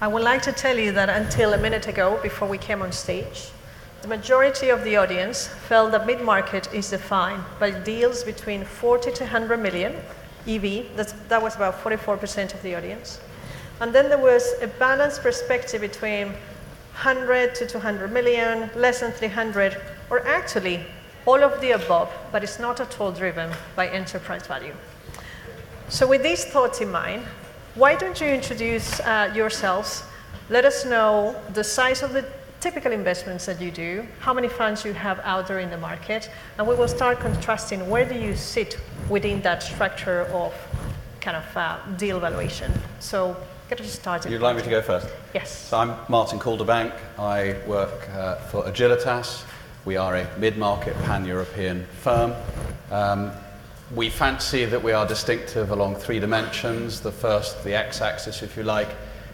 I would like to tell you that until a minute ago, before we came on stage, the majority of the audience felt that mid-market is defined by deals between 40 to 100 million EV. That was about 44% of the audience. And then there was a balanced perspective between 100 to 200 million, less than 300, or actually all of the above, but it's not at all driven by enterprise value. So with these thoughts in mind, why don't you introduce yourselves? Let us know the size of the typical investments that you do, how many funds you have out there in the market, and we will start contrasting where do you sit within that structure of kind of deal valuation. So get us started. You'd like me to go first? Yes. So I'm Martin Calderbank. I work for Agilitas. We are a mid-market pan-European firm. We fancy that we are distinctive along three dimensions. The first, the x-axis, if you like,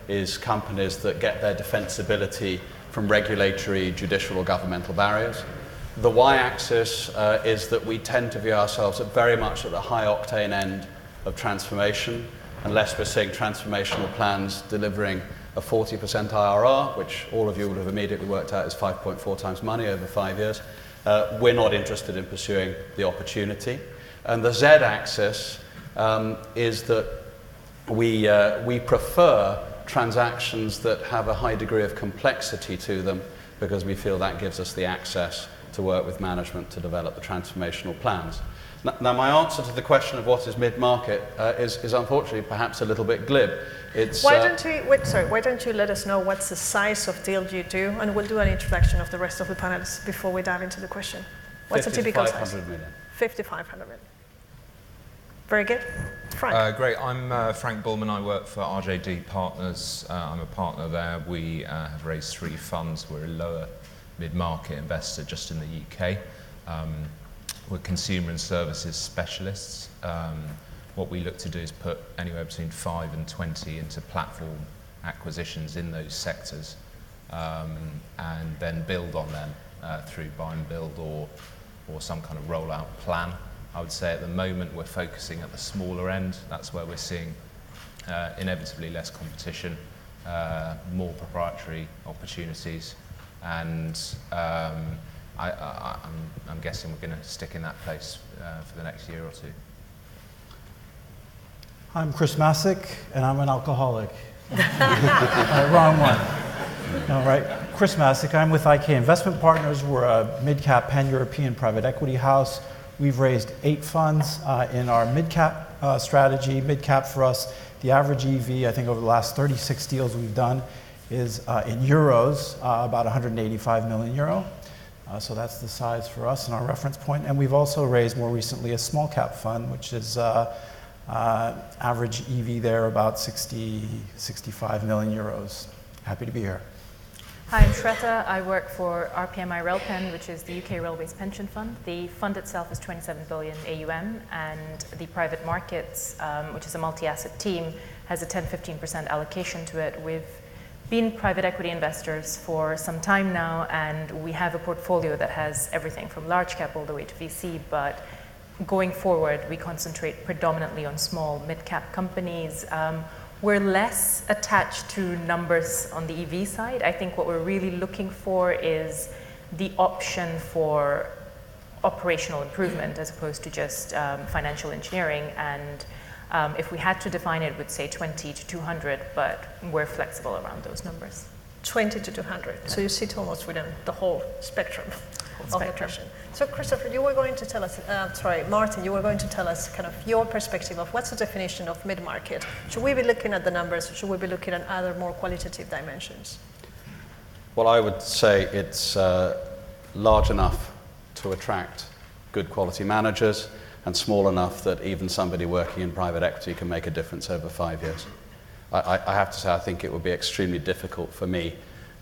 is companies that get their defensibility from regulatory, judicial, or governmental barriers. The y-axis is that we tend to view ourselves very much at the high-octane end of transformation, unless we're seeing transformational plans delivering a 40% IRR, which all of you would have immediately worked out is 5.4 times money over 5 years. We're not interested in pursuing the opportunity. And the z-axis is that we prefer transactions that have a high degree of complexity to them because we feel that gives us the access to work with management to develop the transformational plans. Now my answer to the question of what is mid-market is unfortunately perhaps a little bit glib. It's, why don't you let us know what's the size of deal you do, and we'll do an introduction of the rest of the panelists before we dive into the question. What's a typical size? 500 million. 5,500 million. Very good. Frank. Great. I'm Frank Bulman. I work for RJD Partners. I'm a partner there. We have raised 3 funds. We're a lower mid-market investor just in the UK. We're consumer and services specialists. What we look to do is put anywhere between 5 and 20 into platform acquisitions in those sectors, and then build on them through buy and build or some kind of rollout plan. I would say at the moment we're focusing at the smaller end. That's where we're seeing inevitably less competition, more proprietary opportunities, and I'm guessing we're going to stick in that place for the next year or two. I'm Chris Masek, and I'm an alcoholic. Wrong one. No, right. Chris Masek. I'm with IK Investment Partners. We're a mid-cap pan-European private equity house. We've raised 8 funds in our mid-cap strategy. Mid-cap for us, the average EV, I think over the last 36 deals we've done, is in euros, about 185 million euro. So that's the size for us and our reference point. And we've also raised more recently a small cap fund, which is average EV there about 65 million euros. Happy to be here. Hi, I'm Sweta. I work for RPMI Railpen, which is the UK Railways Pension Fund. The fund itself is 27 billion AUM, and the private markets, which is a multi-asset team, has a 10-15% allocation to it. We've been private equity investors for some time now, and we have a portfolio that has everything from large cap all the way to VC, but going forward, we concentrate predominantly on small mid-cap companies. We're less attached to numbers on the EV side. I think what we're really looking for is the option for operational improvement as opposed to just financial engineering. And if we had to define it, we'd say 20 to 200, but we're flexible around those numbers. 20 to 200. Yeah. So you sit almost within the whole spectrum of the question. So Christopher, you were going to tell us, Martin, you were going to tell us kind of your perspective of what's the definition of mid-market. Should we be looking at the numbers, or should we be looking at other more qualitative dimensions? Well, I would say it's large enough to attract good quality managers and small enough that even somebody working in private equity can make a difference over 5 years. I have to say, I think it would be extremely difficult for me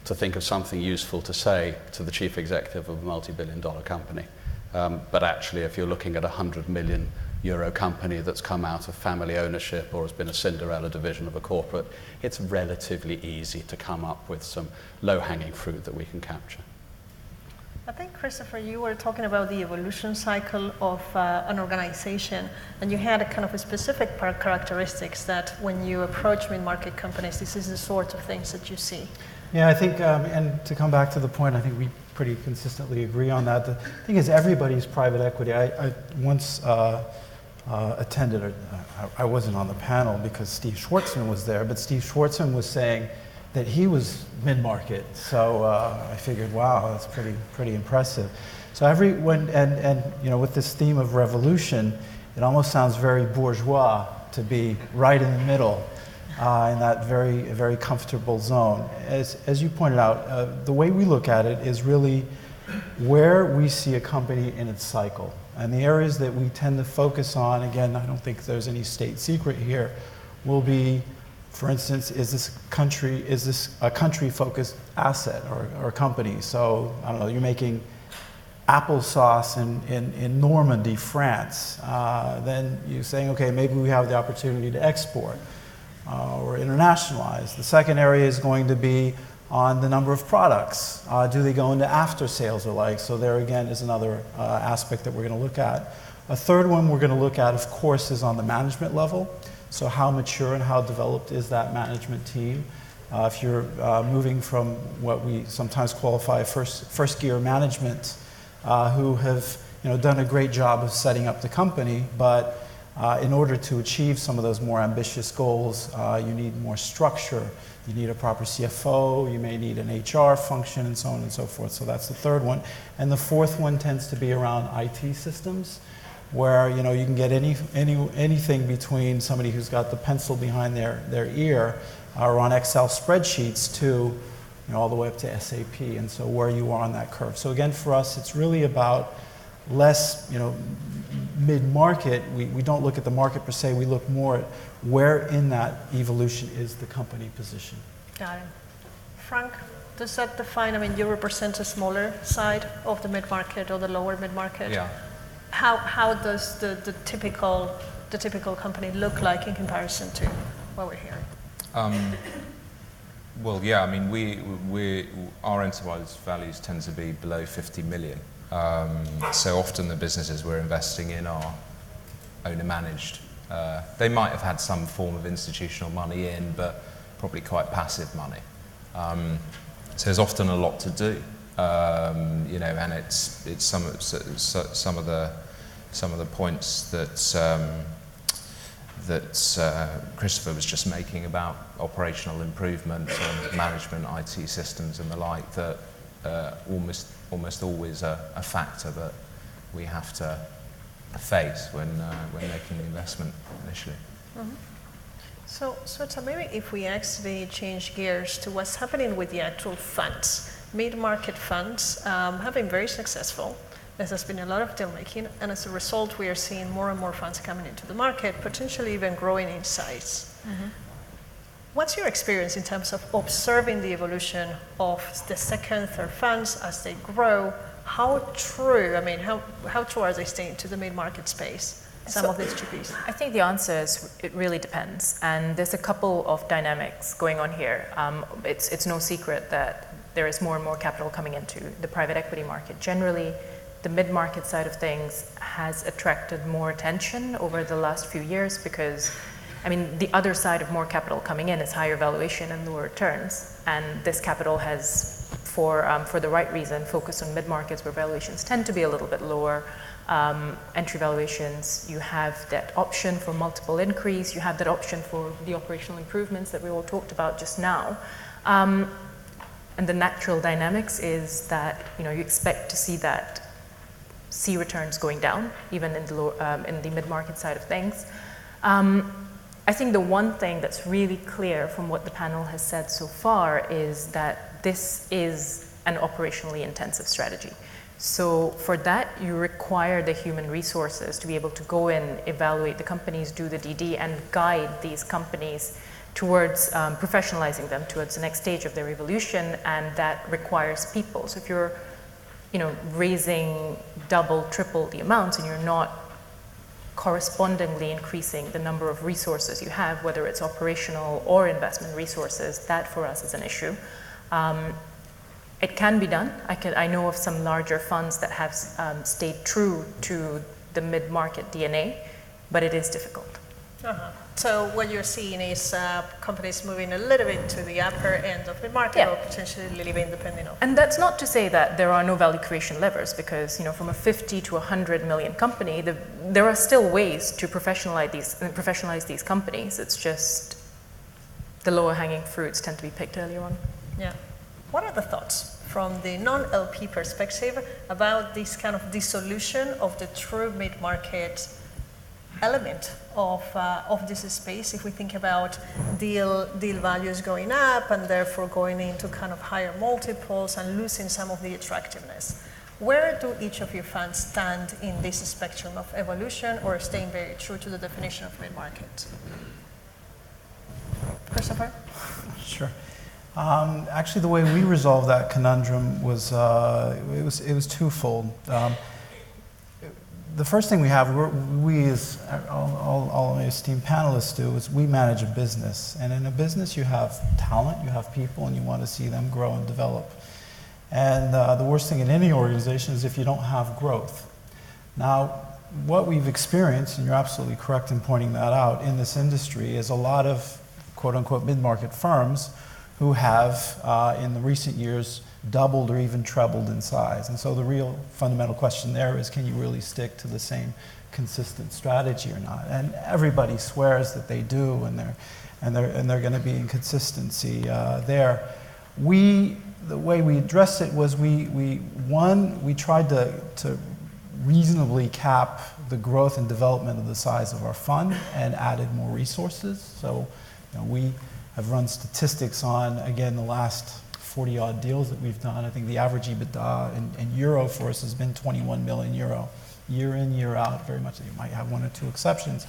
to think of something useful to say to the chief executive of a multi-billion-dollar company. But actually, if you're looking at a 100 million euro company that's come out of family ownership or has been a Cinderella division of a corporate, it's relatively easy to come up with some low-hanging fruit that we can capture. I think, Christopher, you were talking about the evolution cycle of an organization, and you had a kind of a specific characteristics that when you approach mid-market companies, this is the sort of things that you see. Yeah, I think, and to come back to the point, I think we pretty consistently agree on that. The thing is, everybody's private equity. I once attended, I wasn't on the panel because Steve Schwartzman was there, but Steve Schwartzman was saying that he was mid-market. So I figured, wow, that's pretty impressive. So everyone, and you know, with this theme of revolution, it almost sounds very bourgeois to be right in the middle in that very comfortable zone. As you pointed out, the way we look at it is really where we see a company in its cycle. And the areas that we tend to focus on, again, I don't think there's any state secret here, will be, for instance, is this a country-focused asset or company? So, I don't know, you're making applesauce in Normandy, France. Then you're saying, okay, maybe we have the opportunity to export or internationalize. The second area is going to be on the number of products. Do they go into after sales or like? So there again is another aspect that we're going to look at. A third one we're going to look at, of course, is on the management level. So how mature and how developed is that management team? If you're moving from what we sometimes qualify first gear management, who have done a great job of setting up the company, but in order to achieve some of those more ambitious goals, you need more structure. You need a proper CFO, you may need an HR function, and so on and so forth. So that's the third one. And the fourth one tends to be around IT systems, where you can get anything between somebody who's got the pencil behind their ear or on Excel spreadsheets to all the way up to SAP, and so where you are on that curve. So again, for us, it's really about less mid-market. We don't look at the market per se, we look more at where in that evolution is the company position. Got it. Frank, does that define, you represent a smaller side of the mid-market or the lower mid-market. Yeah. How does the typical company look like in comparison to what we're hearing? Well, yeah, our enterprise values tend to be below 50 million. So often the businesses we're investing in are owner-managed. They might have had some form of institutional money in, but probably quite passive money. So there's often a lot to do, and it's some of the points that Christopher was just making about operational improvement and management, IT systems, and the like that almost always a factor that we have to face when making the investment initially. Mm-hmm. So maybe if we actually change gears to what's happening with the actual funds, mid-market funds have been very successful. There has been a lot of deal making, and as a result, we are seeing more and more funds coming into the market, potentially even growing in size. Mm-hmm. What's your experience in terms of observing the evolution of the second, third funds as they grow? How true, how true are they staying to the mid-market space, some of these GPs? I think the answer is it really depends. And there's a couple of dynamics going on here. It's no secret that there is more and more capital coming into the private equity market. Generally, the mid-market side of things has attracted more attention over the last few years because the other side of more capital coming in is higher valuation and lower returns. And this capital has, for the right reason, focused on mid-markets where valuations tend to be a little bit lower. Entry valuations, you have that option for multiple increase, you have that option for the operational improvements that we all talked about just now. And the natural dynamics is that you expect to see returns going down, even in the mid-market side of things. I think the one thing that's really clear from what the panel has said so far is that this is an operationally intensive strategy. So for that, you require the human resources to be able to go in, evaluate the companies, do the DD, and guide these companies towards professionalizing them towards the next stage of their evolution, and that requires people. So if you're raising double, triple the amounts and you're not correspondingly increasing the number of resources you have, whether it's operational or investment resources, that for us is an issue. It can be done. I know of some larger funds that have stayed true to the mid-market DNA, but it is difficult. So what you're seeing is companies moving a little bit to the upper end of the market, or potentially a little bit independent of. And that's not to say that there are no value creation levers, because from a 50 to 100 million company, there are still ways to professionalize these companies. It's just the lower hanging fruits tend to be picked earlier on. Yeah. What are the thoughts from the non-LP perspective about this kind of dissolution of the true mid-market element of this space, if we think about deal values going up and therefore going into kind of higher multiples and losing some of the attractiveness? Where do each of your funds stand in this spectrum of evolution, or staying very true to the definition of mid-market? Christopher? Sure. Actually, the way we resolved that conundrum was it was twofold. The first thing we have, we as all my esteemed panelists do, is we manage a business. And in a business, you have talent, you have people, and you want to see them grow and develop. And the worst thing in any organization is if you don't have growth. Now, what we've experienced, and you're absolutely correct in pointing that out, in this industry is a lot of quote-unquote mid-market firms who have, in the recent years, doubled or even trebled in size. And so the real fundamental question there is, can you really stick to the same consistent strategy or not? And everybody swears that they do, and they're going to be in consistency there. The way we addressed it was we tried to reasonably cap the growth and development of the size of our fund and added more resources. So we have run statistics on, again, the last 40-odd deals that we've done. I think the average EBITDA in euro for us has been 21 million euro, year in, year out, very much. You might have one or two exceptions,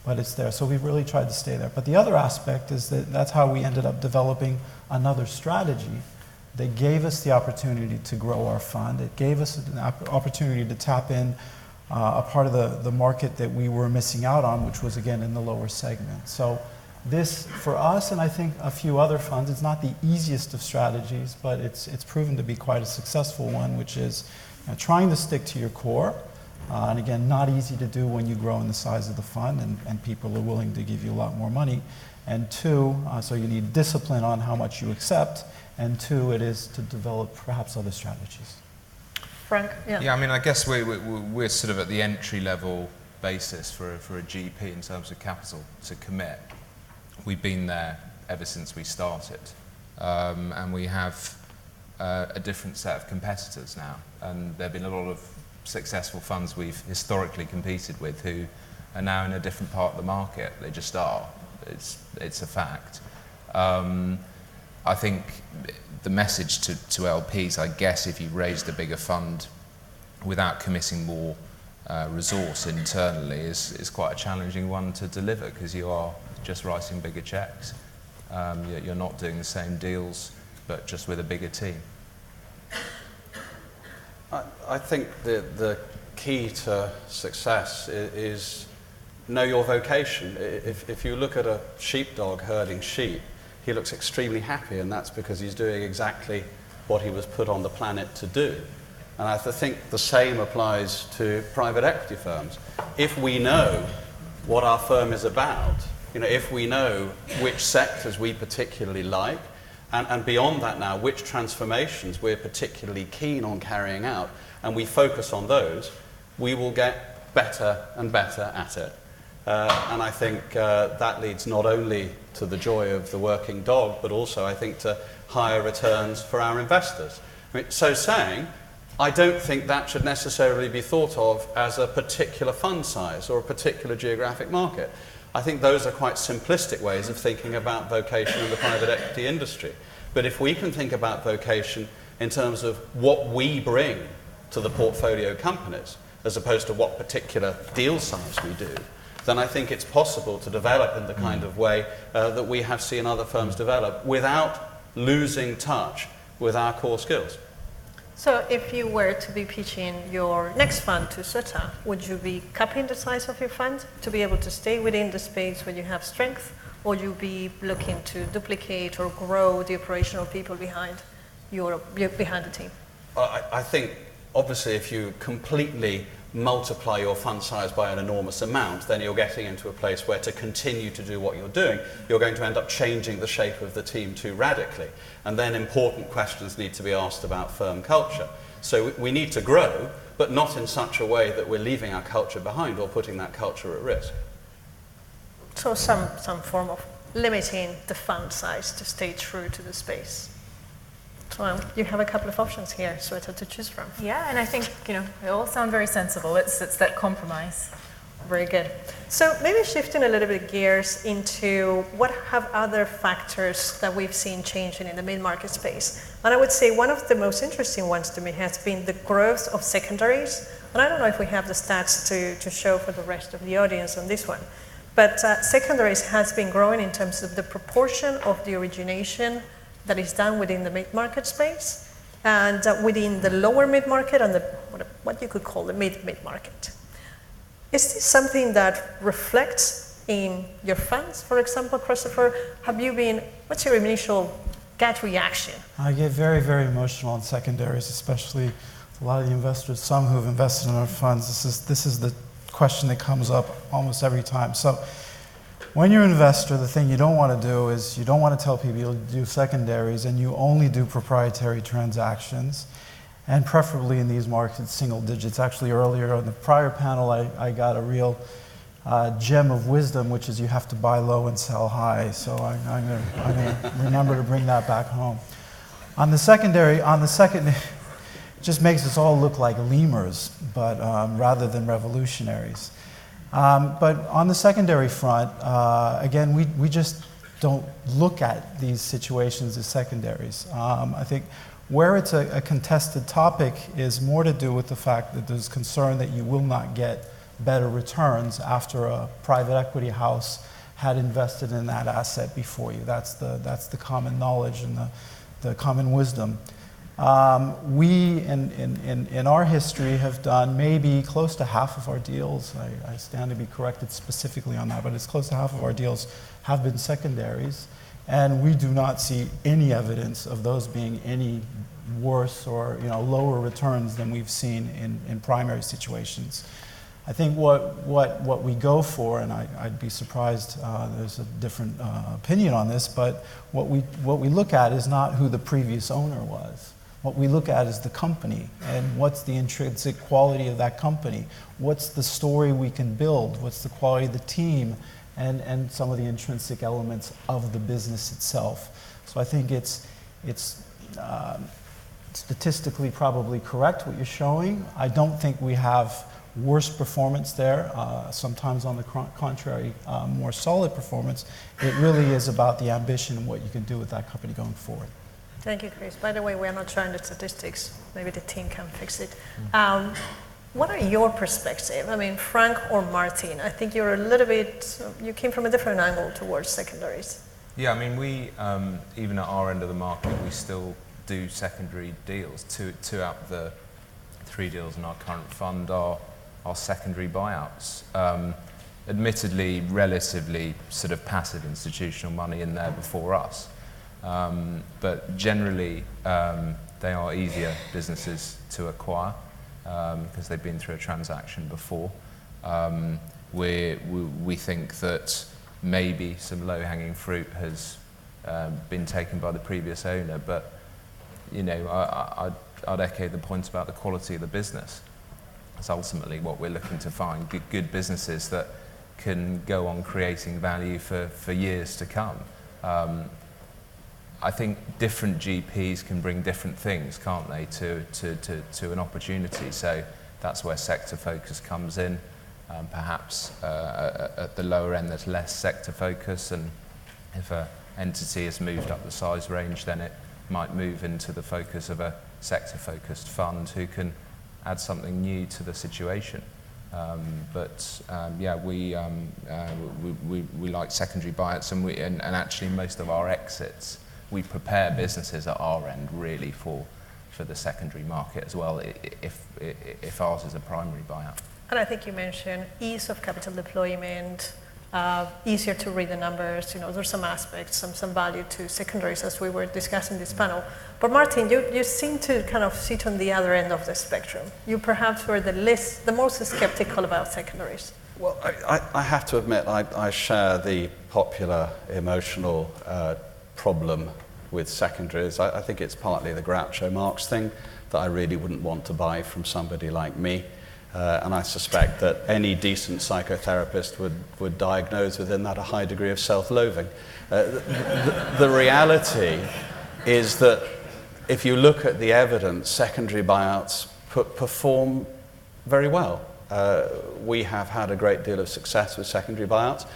but it's there. So we've really tried to stay there. But the other aspect is that's how we ended up developing another strategy that gave us the opportunity to grow our fund. It gave us an opportunity to tap in a part of the market that we were missing out on, which was, again, in the lower segment. So this, for us, and I think a few other funds, it's not the easiest of strategies, but it's proven to be quite a successful one, which is trying to stick to your core. And again, not easy to do when you grow in the size of the fund and people are willing to give you a lot more money. And two, so you need discipline on how much you accept. And two, it is to develop perhaps other strategies. Frank? Yeah, I mean, I guess we're sort of at the entry level basis for a GP in terms of capital to commit. We've been there ever since we started, and we have a different set of competitors now, and there have been a lot of successful funds we've historically competed with who are now in a different part of the market. They just are. It's a fact. I think the message to LPs, I guess, if you raised a bigger fund without committing more resource internally is quite a challenging one to deliver, because you are just writing bigger checks. You're not doing the same deals, but just with a bigger team. I think the key to success is know your vocation. If you look at a sheepdog herding sheep, he looks extremely happy, and that's because he's doing exactly what he was put on the planet to do. And I think the same applies to private equity firms. If we know what our firm is about, if we know which sectors we particularly like, and beyond that now, which transformations we're particularly keen on carrying out, and we focus on those, we will get better and better at it. And I think that leads not only to the joy of the working dog, but also, I think, to higher returns for our investors. So saying, I don't think that should necessarily be thought of as a particular fund size or a particular geographic market. I think those are quite simplistic ways of thinking about vocation in the private equity industry. But if we can think about vocation in terms of what we bring to the portfolio companies, as opposed to what particular deal size we do, then I think it's possible to develop in the kind of way that we have seen other firms develop without losing touch with our core skills. So if you were to be pitching your next fund to Sweta, would you be capping the size of your fund to be able to stay within the space where you have strength, or would you be looking to duplicate or grow the operational people behind? you're behind the team? I think, obviously, if you completely multiply your fund size by an enormous amount, then you're getting into a place where to continue to do what you're doing, you're going to end up changing the shape of the team too radically. And then important questions need to be asked about firm culture. So we need to grow, but not in such a way that we're leaving our culture behind or putting that culture at risk. So some form of limiting the fund size to stay true to the space. So you have a couple of options here, Sweta, to choose from. Yeah, and I think, they all sound very sensible. It's that compromise. Very good. So maybe shifting a little bit gears into what have other factors that we've seen changing in the mid-market space. And I would say one of the most interesting ones to me has been the growth of secondaries. And I don't know if we have the stats to show for the rest of the audience on this one. But secondaries has been growing in terms of the proportion of the origination that is done within the mid-market space and within the lower mid-market and what you could call the mid-market. Is this something that reflects in your funds, for example, Christopher? What's your initial gut reaction? I get very, very emotional on secondaries, especially a lot of the investors, some who have invested in our funds. This is the question that comes up almost every time. So when you're an investor, the thing you don't want to do is you don't want to tell people you'll do secondaries and you only do proprietary transactions, and preferably in these markets, single digits. Actually, earlier on the prior panel, I got a real gem of wisdom, which is you have to buy low and sell high. So I'm going to remember to bring that back home. On the secondary, it just makes us all look like lemurs, but rather than revolutionaries. But on the secondary front, again, we just don't look at these situations as secondaries. I think where it's a contested topic is more to do with the fact that there's concern that you will not get better returns after a private equity house had invested in that asset before you. That's the common knowledge and the common wisdom. We, in our history, have done maybe close to half of our deals. I stand to be corrected specifically on that, but it's close to half of our deals have been secondaries, and we do not see any evidence of those being any worse or lower returns than we've seen in primary situations. I think what we go for, and I'd be surprised there's a different opinion on this, but what we look at is not who the previous owner was. What we look at is the company and what's the intrinsic quality of that company. What's the story we can build? What's the quality of the team and some of the intrinsic elements of the business itself. So I think it's statistically probably correct what you're showing. I don't think we have worse performance there. Sometimes on the contrary, more solid performance. It really is about the ambition and what you can do with that company going forward. Thank you, Chris. By the way, we're not trying the statistics. Maybe the team can fix it. What are your perspectives? I mean, Frank or Martin? I think you're a little bit, you came from a different angle towards secondaries. Yeah, I mean, we, even at our end of the market, we still do secondary deals. Two out of the 3 deals in our current fund are secondary buyouts. Admittedly, relatively sort of passive institutional money in there before us. But generally, they are easier businesses to acquire because they've been through a transaction before. We think that maybe some low-hanging fruit has been taken by the previous owner, but I'd echo the point about the quality of the business. That's ultimately what we're looking to find, good businesses that can go on creating value for years to come. I think different GPs can bring different things, can't they, to an opportunity. So that's where sector focus comes in. Perhaps at the lower end there's less sector focus, and if an entity has moved up the size range, then it might move into the focus of a sector-focused fund who can add something new to the situation. Yeah, we like secondary buyouts, and actually most of our exits, we prepare businesses at our end really for the secondary market as well, if ours is a primary buyout. And I think you mentioned ease of capital deployment, easier to read the numbers. There's some aspects, some value to secondaries as we were discussing this panel. But Martin, you seem to kind of sit on the other end of the spectrum. You perhaps were the most skeptical about secondaries. Well, I have to admit, I share the popular emotional problem with secondaries. I think it's partly the Groucho Marx thing that I really wouldn't want to buy from somebody like me. And I suspect that any decent psychotherapist would diagnose within that a high degree of self-loathing. The reality is that if you look at the evidence, secondary buyouts perform very well. We have had a great deal of success with secondary buyouts.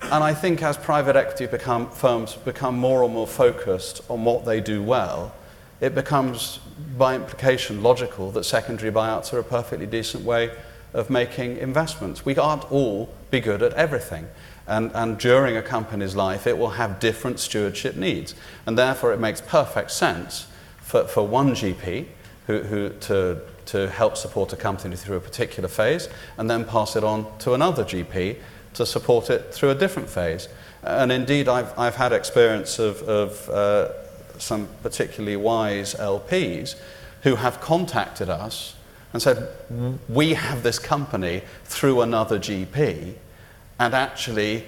And I think as private equity firms become more and more focused on what they do well, it becomes, by implication, logical that secondary buyouts are a perfectly decent way of making investments. We can't all be good at everything. And during a company's life, it will have different stewardship needs. And therefore, it makes perfect sense for one GP to help support a company through a particular phase and then pass it on to another GP to support it through a different phase. And indeed, I've had experience of some particularly wise LPs who have contacted us and said, we have this company through another GP, and actually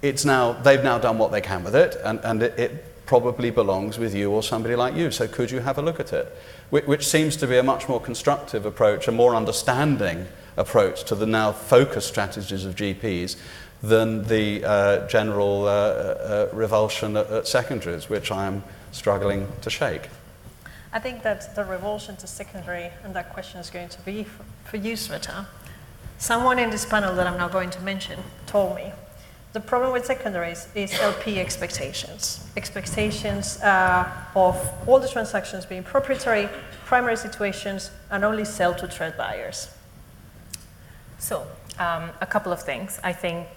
they've now done what they can with it, and it probably belongs with you or somebody like you, so could you have a look at it? Which seems to be a much more constructive approach, a more understanding approach to the now focused strategies of GPs than the general revulsion at secondaries, which I am struggling to shake. I think that the revulsion to secondary, and that question is going to be for you, Sweta. Someone in this panel that I'm not going to mention told me the problem with secondaries is LP expectations. Expectations of all the transactions being proprietary, primary situations, and only sell to trade buyers. So, a couple of things. I think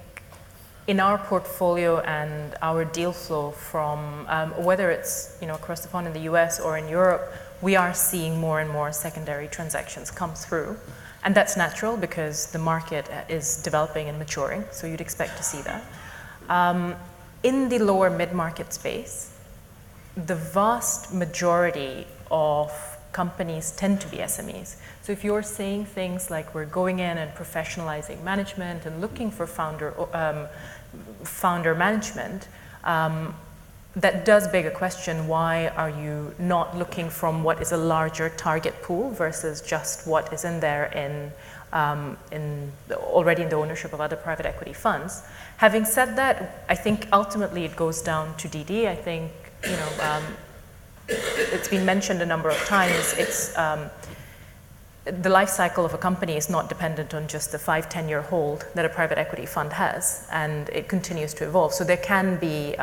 in our portfolio and our deal flow from whether it's across the pond in the US or in Europe, we are seeing more and more secondary transactions come through. And that's natural because the market is developing and maturing, so you'd expect to see that. In the lower mid-market space, the vast majority of companies tend to be SMEs. So if you're saying things like we're going in and professionalizing management and looking for founder management, that does beg a question: why are you not looking from what is a larger target pool versus just what is in there already in the ownership of other private equity funds? Having said that, I think ultimately it goes down to DD. I think it's been mentioned a number of times. It's the life cycle of a company is not dependent on just the 5-10-year hold that a private equity fund has, and it continues to evolve. So there can be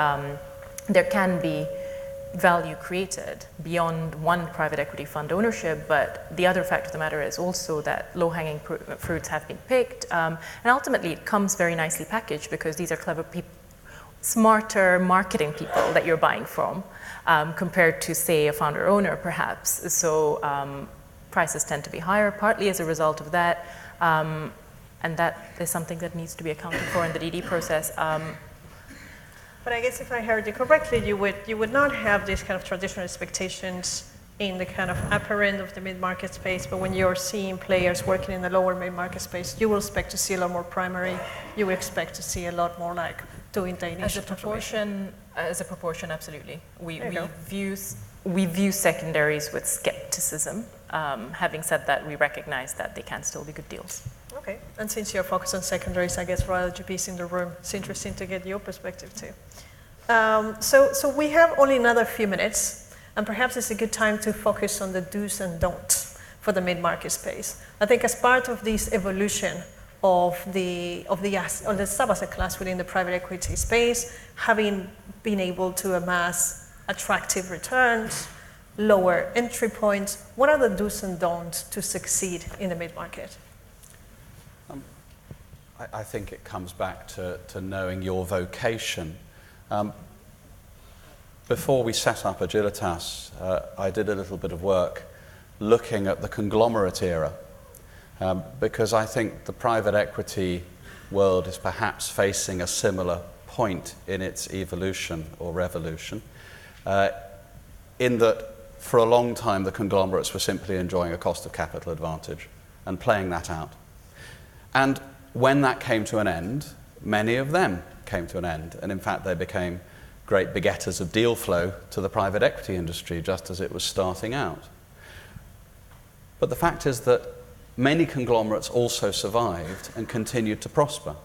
value created beyond one private equity fund ownership, but the other fact of the matter is also that low-hanging fruits have been picked, and ultimately it comes very nicely packaged because these are clever people, smarter marketing people that you're buying from, compared to, say, a founder-owner, perhaps. So prices tend to be higher, partly as a result of that, and that is something that needs to be accounted for in the DD process. But I guess if I heard you correctly, you would not have these kind of traditional expectations in the kind of upper end of the mid-market space, but when you're seeing players working in the lower mid-market space, you will expect to see a lot more primary. You will expect to see a lot more like doing the initial As a proportion, absolutely. We view secondaries with skepticism. Having said that, we recognize that they can still be good deals. Okay, and since you're focused on secondaries, I guess for other GPs in the room, it's interesting to get your perspective too. So we have only another few minutes, and perhaps it's a good time to focus on the do's and don'ts for the mid-market space. I think as part of this evolution of the sub-asset class within the private equity space, having been able to amass attractive returns, lower entry points, what are the do's and don'ts to succeed in the mid-market? I think it comes back to knowing your vocation. Before we set up Agilitas, I did a little bit of work looking at the conglomerate era, because I think the private equity world is perhaps facing a similar point in its evolution or revolution, in that for a long time the conglomerates were simply enjoying a cost of capital advantage and playing that out. And when that came to an end, many of them came to an end, and in fact they became great begetters of deal flow to the private equity industry just as it was starting out. But the fact is that many conglomerates also survived and continued to prosper.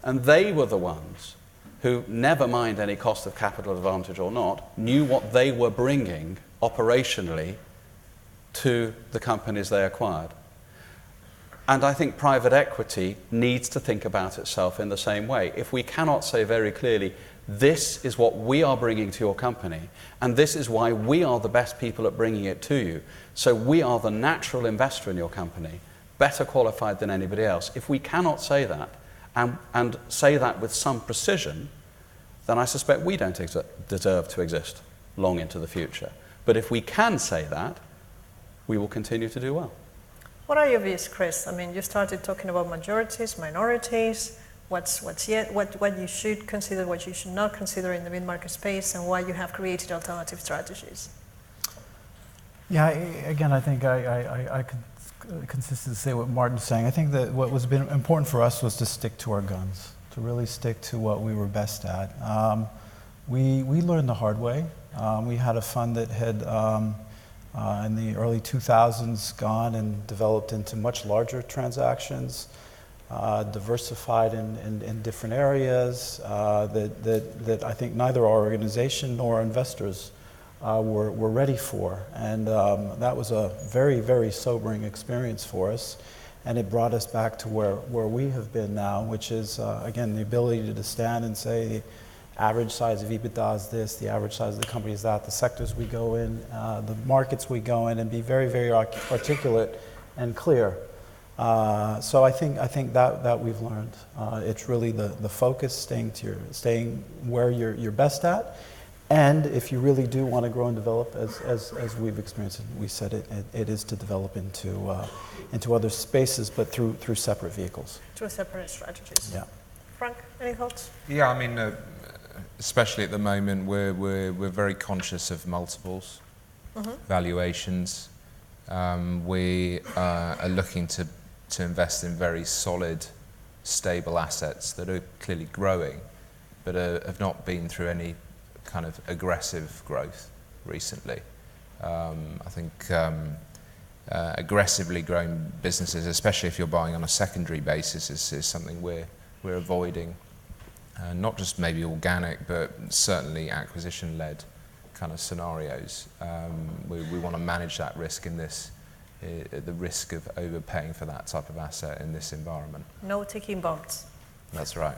And they were the ones who, never mind any cost of capital advantage or not, knew what they were bringing operationally to the companies they acquired. And I think private equity needs to think about itself in the same way. If we cannot say very clearly, this is what we are bringing to your company, and this is why we are the best people at bringing it to you, so we are the natural investor in your company, better qualified than anybody else. If we cannot say that, and say that with some precision, then I suspect we don't deserve to exist long into the future. But if we can say that, we will continue to do well. What are your views, Chris? I mean, you started talking about majorities, minorities, what you should consider, what you should not consider in the mid-market space, and why you have created alternative strategies. Yeah, again, I think I could consistently say what Martin's saying. I think that what was been important for us was to stick to our guns, to really stick to what we were best at. We learned the hard way. We had a fund that had, in the early 2000s, gone and developed into much larger transactions, diversified in different areas that I think neither our organization nor our investors were ready for. And that was a very, very sobering experience for us. And it brought us back to where we have been now, which is, again, the ability to stand and say the average size of EBITDA is this, the average size of the company is that, the sectors we go in, the markets we go in, and be very, very articulate and clear. So I think that we've learned. It's really the focus, staying where you're best at. And if you really do want to grow and develop, as we've experienced, we said it is to develop into other spaces, but through separate vehicles. Through separate strategies. Yeah. Frank, any thoughts? Yeah, I mean, especially at the moment, we're very conscious of multiples, valuations. We are looking to invest in very solid, stable assets that are clearly growing, but have not been through any kind of aggressive growth recently. I think aggressively growing businesses, especially if you're buying on a secondary basis, is something we're avoiding. Not just maybe organic, but certainly acquisition-led kind of scenarios. We want to manage that risk in this, the risk of overpaying for that type of asset in this environment. No ticking bombs. That's right.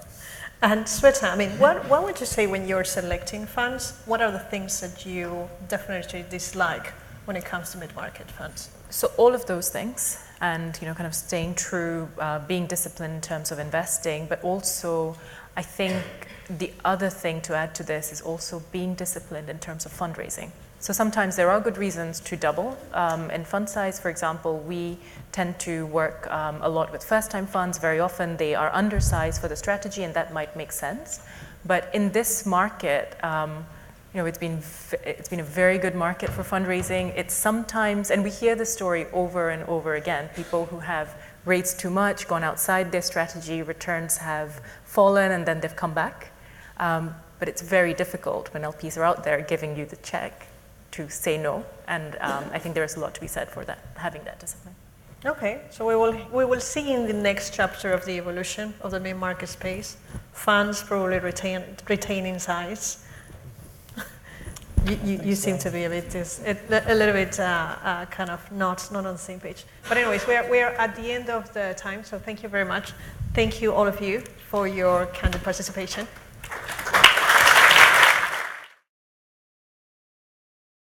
And Sweta, I mean, what would you say when you're selecting funds? What are the things that you definitely dislike when it comes to mid-market funds? So all of those things, and kind of staying true, being disciplined in terms of investing, but also I think the other thing to add to this is also being disciplined in terms of fundraising. So sometimes there are good reasons to double. In fund size, for example, we tend to work a lot with first-time funds. Very often they are undersized for the strategy, and that might make sense. But in this market, it's been a very good market for fundraising. It's sometimes, and we hear the story over and over again, people who have raised too much, gone outside their strategy, returns have fallen, and then they've come back. But it's very difficult when LPs are out there giving you the check to say no, and I think there is a lot to be said for that, having that discipline. Okay, so we will see in the next chapter of the evolution of the mid-market space, funds probably retaining size. You seem to be a little bit kind of not on the same page. But anyways, we are at the end of the time, so thank you very much. Thank you all of you for your candid participation.